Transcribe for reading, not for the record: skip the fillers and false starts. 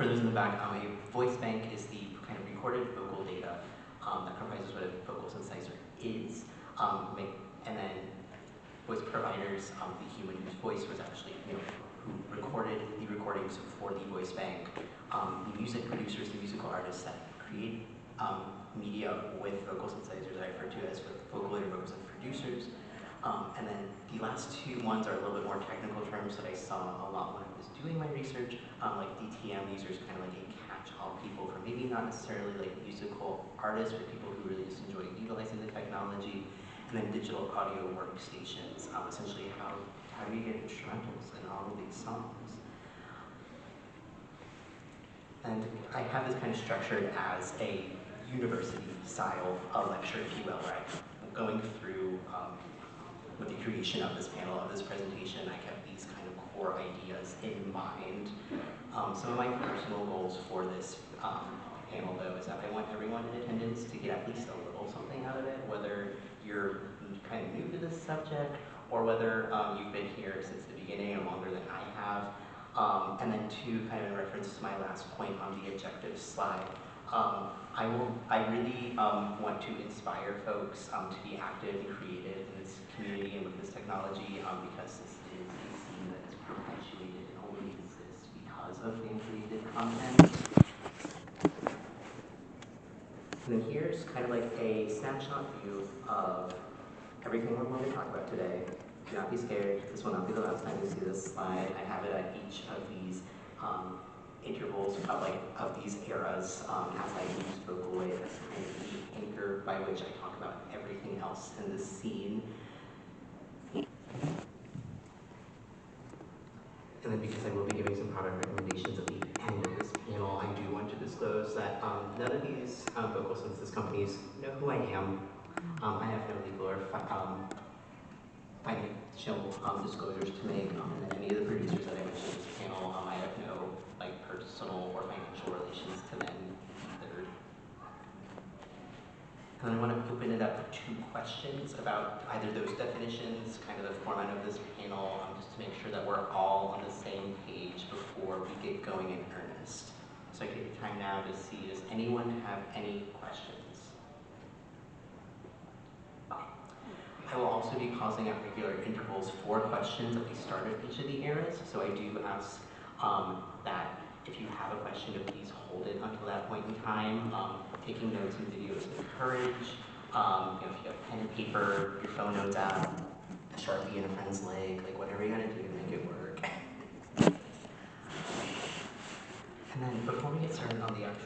For those in the back, a voice bank is the kind of recorded vocal data that comprises what a vocal synthesizer is. And then voice providers, the human whose voice was actually, who recorded the recordings for the voice bank, the music producers, the musical artists that create media with vocal synthesizers that I refer to as vocal intervocals and producers. And then the last two ones are a little bit more technical terms that I saw a lot when I was doing my research, like DTM users, kind of like a catch-all people for maybe not necessarily like musical artists, but people who really just enjoy utilizing the technology. And then digital audio workstations, essentially how do you get instrumentals in all of these songs? And I have this kind of structured as a university style lecture, if you will, where I'm going through with the creation of this panel, of this presentation, I kept these kind of core ideas in mind. Some of my personal goals for this panel, though, is that I want everyone in attendance to get at least a little something out of it, whether you're kind of new to this subject or whether you've been here since the beginning or longer than I have. And then two, kind of in reference to my last point on the objective slide, I really want to inspire folks to be active and creative in this community and with this technology because this is a scene that is perpetuated and only exists because of fan-created content. And then here's kind of like a snapshot view of everything we're going to talk about today. Do not be scared. This will not be the last time you see this slide. I have it at each of these intervals of these eras as I use Vocaloid as kind of the anchor by which I talk about everything else in this scene. And then because I will be giving some product recommendations at the end of this panel, I do want to disclose that none of these vocal synthesis companies know who I am. I have no legal or financial disclosures to make, and any of the producers that I mentioned in this panel, I have no personal or financial relations to them either. And I want to open it up for two questions about either those definitions, kind of the format of this panel, just to make sure that we're all on the same page before we get going in earnest. So I take the time now to see, does anyone have any questions? I will also be pausing at regular intervals for questions at the start of each of the eras, so I do ask that if you have a question, to please hold it until that point in time. Taking notes and videos encouraged. If you have pen and paper, your phone notes app, a Sharpie in a friend's leg, like whatever you gotta do to make it work. And then before we get started on the actual